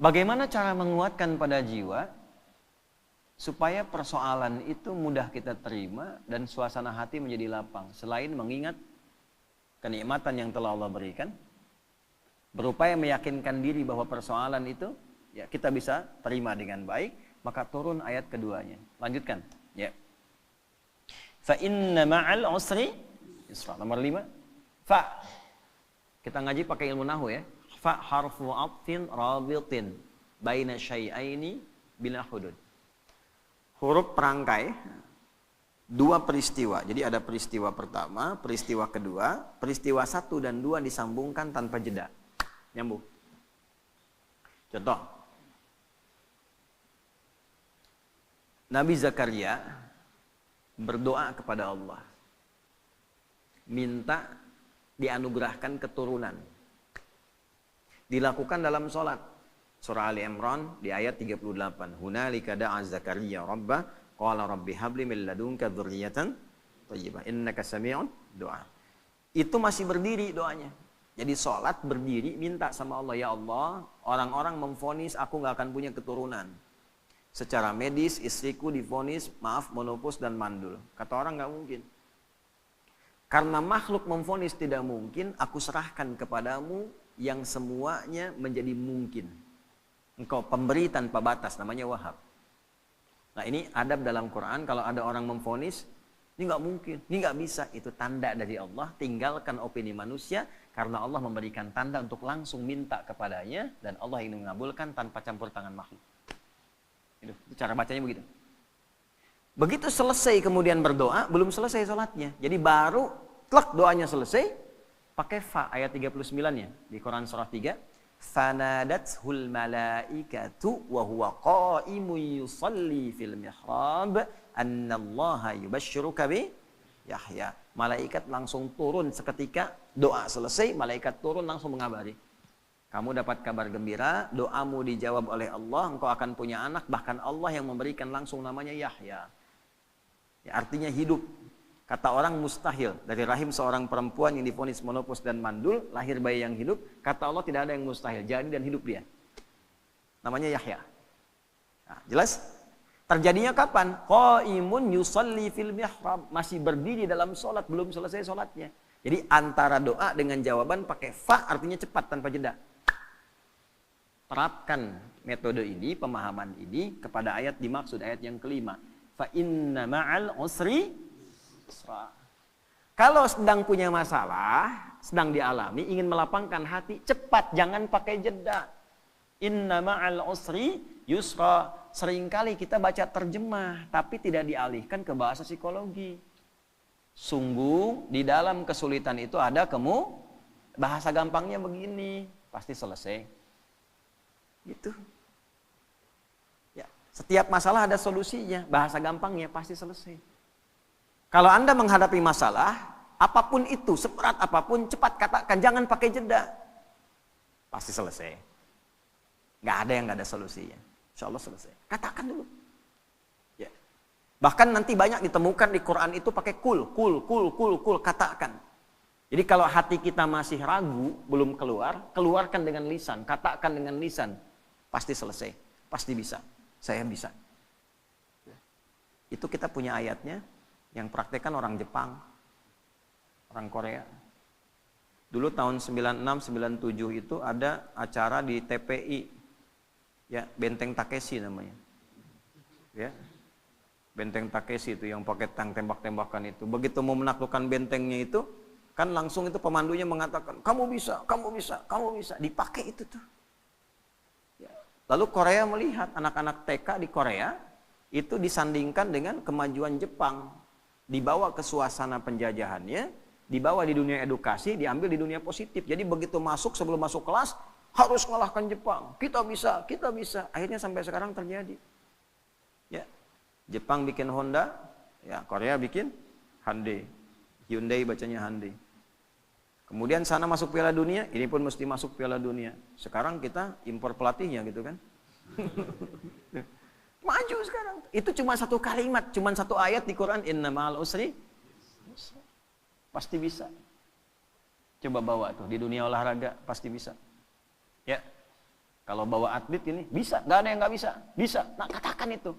Bagaimana cara menguatkan pada jiwa supaya persoalan itu mudah kita terima dan suasana hati menjadi lapang, selain mengingat kenikmatan yang telah Allah berikan, berupaya meyakinkan diri bahwa persoalan itu ya kita bisa terima dengan baik, maka turun ayat keduanya. Lanjutkan, ya. Fa inna ma'al usri yusra. Nomor 5. Fa. Kita ngaji pakai ilmu nahwu ya. Fa harfu atfin rabitin baina syai'aini bila hudud. Huruf perangkai dua peristiwa. Jadi ada peristiwa pertama, peristiwa kedua, peristiwa 1 dan 2 disambungkan tanpa jeda. Nyambung. Contoh. Nabi Zakaria berdoa kepada Allah. Minta dianugerahkan keturunan. Dilakukan dalam sholat. Surah Ali Imran di ayat 38. Hunalika da'a Zakaria rabbah qala rabbi habli min ladunka dzurriyyatan thayyibah innaka sami'un du'a. Itu masih berdiri doanya. Jadi sholat berdiri minta sama Allah, ya Allah, orang-orang memvonis aku nggak akan punya keturunan. Secara medis istriku divonis maaf menopause dan mandul. Kata orang nggak mungkin. Karena makhluk memvonis tidak mungkin, aku serahkan kepadamu yang semuanya menjadi mungkin. Engkau pemberi tanpa batas, namanya Wahhab. Nah ini adab dalam Quran, kalau ada orang memvonis, ini nggak mungkin, ini nggak bisa, itu tanda dari Allah. Tinggalkan opini manusia, karena Allah memberikan tanda untuk langsung minta kepadanya, dan Allah ingin mengabulkan tanpa campur tangan makhluk. Itu cara bacanya begitu. Begitu selesai kemudian berdoa, belum selesai sholatnya. Jadi baru tlak doanya selesai, pakai fa ayat 39-nya di Quran surah 3. Fanadathul malaikatu wa huwa qa'imun yusalli fil mihrab annallaha yubashshiruka bi Yahya. Malaikat langsung turun seketika doa selesai, malaikat turun langsung mengabari. Kamu dapat kabar gembira, doamu dijawab oleh Allah, engkau akan punya anak, bahkan Allah yang memberikan langsung namanya Yahya. Ya, artinya hidup. Kata orang mustahil, dari rahim seorang perempuan yang divonis menopause dan mandul, lahir bayi yang hidup, kata Allah tidak ada yang mustahil, jadi dan hidup dia. Namanya Yahya. Nah, jelas? Terjadinya kapan? Qaimun yusalli fil mihrab, masih berdiri dalam sholat, belum selesai sholatnya. Jadi antara doa dengan jawaban pakai fa, artinya cepat tanpa jeda. Terapkan metode ini, pemahaman ini kepada ayat dimaksud, ayat yang kelima. Fa inna ma'al usri. Kalau sedang punya masalah, sedang dialami, ingin melapangkan hati, cepat, jangan pakai jeda. Inna ma'al usri yusra. Seringkali kita baca terjemah, tapi tidak dialihkan ke bahasa psikologi. Sungguh, di dalam kesulitan itu ada bahasa gampangnya begini, pasti selesai. Gitu. Ya, setiap masalah ada solusinya, bahasa gampangnya pasti selesai. Kalau Anda menghadapi masalah, apapun itu, seberat apapun, cepat katakan, jangan pakai jeda. Pasti selesai. Nggak ada yang nggak ada solusinya. Insya Allah selesai. Katakan dulu. Ya. Bahkan nanti banyak ditemukan di Quran itu pakai kul, katakan. Jadi kalau hati kita masih ragu, belum keluar, keluarkan dengan lisan, katakan dengan lisan. Pasti selesai, pasti bisa. Saya bisa. Itu kita punya ayatnya. Yang praktekkan orang Jepang, orang Korea. Dulu tahun 96-97 itu ada acara di TPI, ya Benteng Takeshi namanya, ya Benteng Takeshi itu yang pakai tank tembak-tembakan itu. Begitu mau menaklukkan bentengnya itu, kan langsung itu pemandunya mengatakan, kamu bisa, kamu bisa, kamu bisa. Dipakai itu tuh. Ya. Lalu Korea melihat anak-anak TK di Korea itu disandingkan dengan kemajuan Jepang. Dibawa ke suasana penjajahannya, dibawa di dunia edukasi, diambil di dunia positif. Jadi begitu masuk, sebelum masuk kelas, harus mengalahkan Jepang. Kita bisa, kita bisa. Akhirnya sampai sekarang terjadi. Ya, Jepang bikin Honda, ya Korea bikin Hyundai. Hyundai bacanya Hyundai. Kemudian sana masuk Piala Dunia, ini pun mesti masuk Piala Dunia. Sekarang kita impor pelatihnya gitu kan. Maju sekarang. Itu cuma satu kalimat, cuma satu ayat di Quran. Inna ma'al usri. Pasti bisa. Coba bawa tuh di dunia olahraga, pasti bisa. Ya. Kalau bawa atlet ini bisa, nggak ada yang nggak bisa, bisa. Nah katakan itu.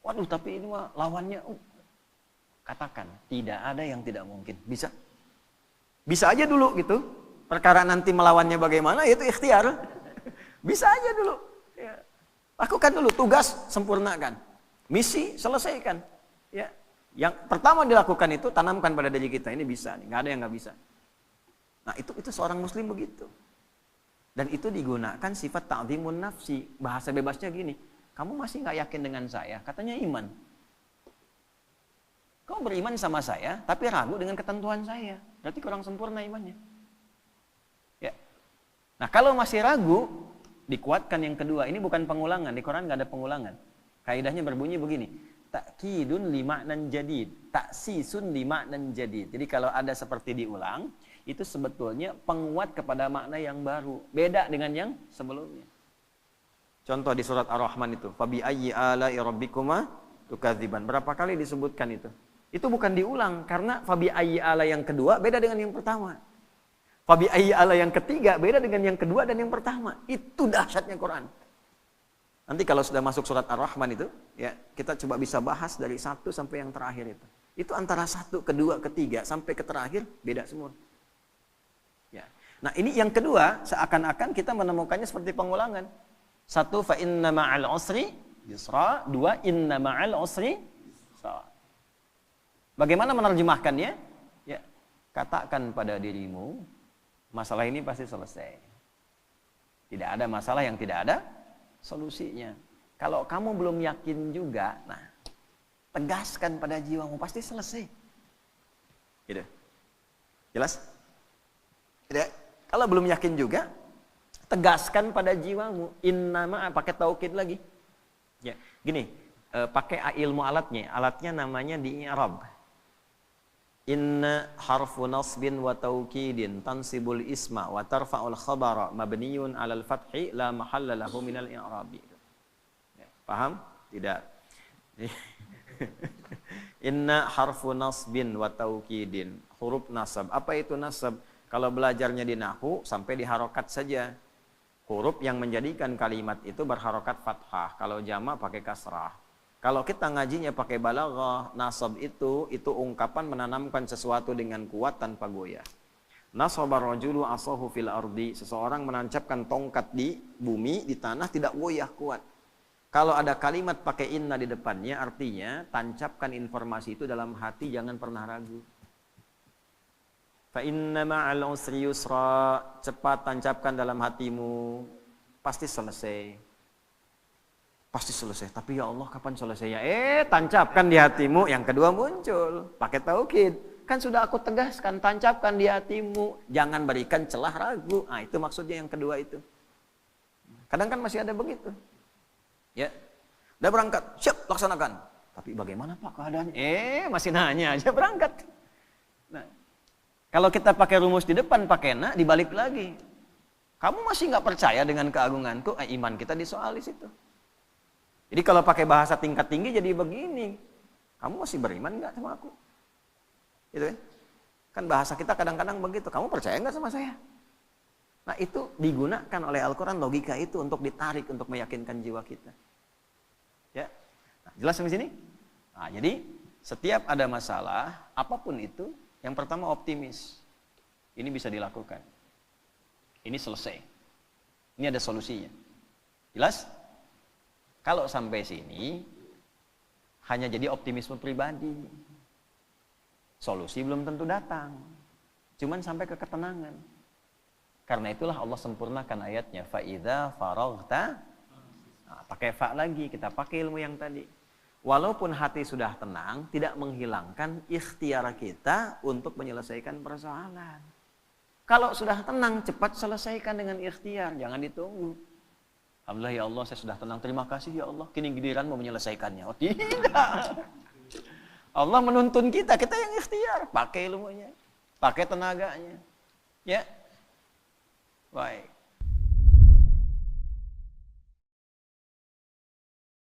Waduh, tapi ini mah lawannya. Katakan, tidak ada yang tidak mungkin. Bisa. Bisa aja dulu gitu. Perkara nanti melawannya bagaimana, itu ikhtiar. Bisa aja dulu. Ya. Lakukan dulu, tugas sempurnakan. Misi selesaikan. Ya. Yang pertama dilakukan itu, tanamkan pada diri kita. Ini bisa, nih. Nggak ada yang nggak bisa. Nah itu seorang muslim begitu. Dan itu digunakan sifat ta'zimun nafsi. Bahasa bebasnya gini, kamu masih nggak yakin dengan saya? Katanya iman. Kau beriman sama saya, tapi ragu dengan ketentuan saya. Berarti kurang sempurna imannya. Ya. Nah kalau masih ragu, dikuatkan yang kedua. Ini bukan pengulangan, di Quran nggak ada pengulangan. Kaidahnya berbunyi begini, takkidun lima'nan jadid, taksisun lima'nan jadid. Jadi kalau ada seperti diulang, itu sebetulnya penguat kepada makna yang baru, beda dengan yang sebelumnya. Contoh di surat Ar-Rahman itu, fabi ayyi ala'i rabbikuma tukadziban. Berapa kali disebutkan itu? Itu bukan diulang, karena fabi ayyi ala yang kedua beda dengan yang pertama. Fabi ayyi ala yang ketiga beda dengan yang kedua dan yang pertama. Itu dahsyatnya Quran. Nanti kalau sudah masuk surat Ar-Rahman itu, ya kita coba bisa bahas dari 1 sampai yang terakhir itu. Itu antara 1, kedua, ketiga sampai ke terakhir beda semua. Ya. Nah ini yang kedua, seakan-akan kita menemukannya seperti pengulangan. 1, fa inna ma'al usri yusra. 2, inna ma'al usri yusra. Bagaimana menerjemahkannya? Ya, katakan pada dirimu, masalah ini pasti selesai. Tidak ada masalah yang tidak ada solusinya. Kalau kamu belum yakin juga, nah, tegaskan pada jiwamu, pasti selesai. Gitu. Jelas? Tidak. Kalau belum yakin juga, tegaskan pada jiwamu. Innama, pakai taukid lagi. Ya, gini, pakai ilmu alatnya. Alatnya namanya di i'rab. Inna harfu nasbin wa taukidin tansibul isma wa tarfa'ul khabara mabniyun 'alal fathi la mahalla lahu minal i'rabi. Ya, paham? Tidak. Inna harfu nasbin wa taukidin, huruf nasab. Apa itu nasab? Kalau belajarnya di nahwu sampai di harokat saja. Huruf yang menjadikan kalimat itu berharokat fathah. Kalau jamak pakai kasrah. Kalau kita ngajinya pakai balaghah, nasab itu ungkapan menanamkan sesuatu dengan kuat tanpa goyah. Nasabar rajulu asahu fil ardi, seseorang menancapkan tongkat di bumi, di tanah, tidak goyah, kuat. Kalau ada kalimat pakai inna di depannya, artinya tancapkan informasi itu dalam hati, jangan pernah ragu. Fa inna ma'al usri yusra, cepat tancapkan dalam hatimu, pasti selesai. Pasti selesai, tapi ya Allah kapan selesainya? Tancapkan di hatimu. Yang kedua muncul, pakai taukid. Kan sudah aku tegaskan, tancapkan di hatimu. Jangan berikan celah ragu. Nah itu maksudnya yang kedua itu. Kadang kan masih ada begitu. Ya, udah berangkat, siap laksanakan. Tapi bagaimana Pak keadaannya? Masih nanya aja berangkat. Nah, kalau kita pakai rumus di depan, pakai na, dibalik lagi. Kamu masih nggak percaya dengan keagunganku? Iman kita disoal di situ. Jadi kalau pakai bahasa tingkat tinggi jadi begini. Kamu masih beriman nggak sama aku? Gitu kan? Kan bahasa kita kadang-kadang begitu. Kamu percaya nggak sama saya? Nah itu digunakan oleh Al-Quran, logika itu untuk ditarik, untuk meyakinkan jiwa kita. Ya, nah, jelas sampai sini? Nah, jadi setiap ada masalah, apapun itu, yang pertama optimis. Ini bisa dilakukan. Ini selesai. Ini ada solusinya. Jelas? Kalau sampai sini, hanya jadi optimisme pribadi. Solusi belum tentu datang. Cuman sampai ke ketenangan. Karena itulah Allah sempurnakan ayatnya. Fa'idha faraghta. Nah, pakai fa lagi, kita pakai ilmu yang tadi. Walaupun hati sudah tenang, tidak menghilangkan ikhtiar kita untuk menyelesaikan persoalan. Kalau sudah tenang, cepat selesaikan dengan ikhtiar. Jangan ditunggu. Alhamdulillah ya Allah, saya sudah tenang. Terima kasih ya Allah. Kini giliran mau menyelesaikannya. Oh tidak. Allah menuntun kita yang ikhtiar. Pakai ilmunya. Pakai tenaganya. Ya. Baik.